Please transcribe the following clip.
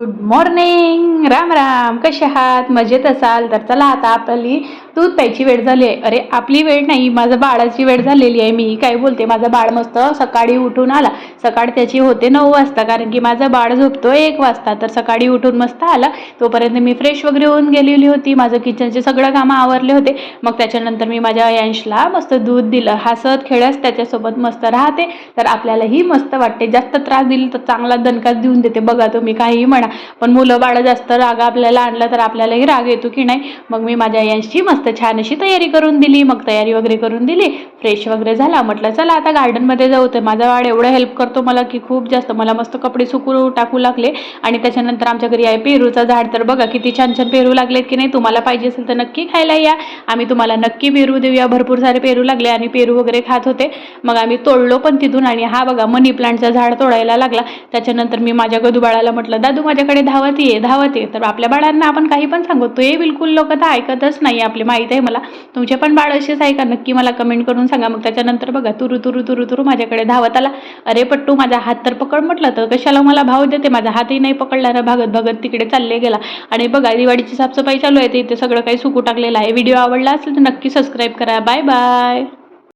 Good morning. Ram Ram. कसे आहात? मजेत असाल तर चला, आता आपली दूध प्यायची वेळ झाली आहे. अरे आपली वेळ नाही, माझं बाळाची वेळ झालेली आहे. मी काय बोलते, माझं बाळ मस्त सकाळी उठून आला. सकाळ त्याची होते 9 वाजता, कारण की माझं बाळ झोपतो 1 वाजता. तर सकाळी उठून मस्त आला. तोपर्यंत मी फ्रेश वगैरे होऊन गेलेली होती. माझं किचनचे सगळं कामं आवरले होते. मग त्याच्यानंतर मी माझ्या यांशला मस्त दूध दिलं. हसत खेळत त्याच्यासोबत मस्त राहते, तर आपल्यालाही मस्त वाटते. जास्त त्रास दिला तर चांगला दणकाच देऊन देते. बघा तुम्ही काहीही म्हणा, पण मुलं बाळ जास्त राग आपल्याला आणलं तर आपल्यालाही राग येतो की नाही. मग मी माझ्या यांशी मस्त छान अशी तयारी करून दिली. मग तयारी वगैरे करून दिली, फ्रेश वगैरे झाला. म्हटलं चला आता गार्डनमध्ये जाऊ. तर माझा बाळ एवढं हेल्प करतो मला की खूप जास्त. मला मस्त कपडे सुकू टाकू लागले. आणि त्याच्यानंतर आमच्या घरी आहे पेरूचं झाड. तर बघा किती छान छान पेरू लागलेत की नाही. तुम्हाला पाहिजे असेल तर नक्की खायला या, आम्ही तुम्हाला नक्की पेरू देऊया. भरपूर सारे पेरू लागले आणि पेरू वगैरे खात होते. मग आम्ही तोडलो पण तिथून. आणि हा बघा मनी प्लांटचं झाड तोडायला लागला. त्याच्यानंतर मी माझ्या गदू बाळाला म्हटलं, दादू माझ्याकडे धावत ये. तर आपल्या बाळांना आपण काही पण सांगतो, हे बिलकुल लोक तर ऐकतच नाही. आपले माहीत आहे मला. तुमचे पण बाळ असेच आहे का? नक्की मला कमेंट करून सांगा. मग त्याच्यानंतर बघा तुरु तुरु तुरु तुरु माझ्याकडे धावत आला. अरे पट्टू माझा हात तर पकड म्हटलं, तर कशाला मला भाव देते. माझा हातही नाही पकडला ना. भागत भागत तिकडे चालले गेला. आणि बघा दिवाळीची साफसफाई चालू आहे. ते सगळं काही सुकू टाकलेलं आहे. व्हिडिओ आवडला असेल तर नक्की सबस्क्राईब करा. Bye bye.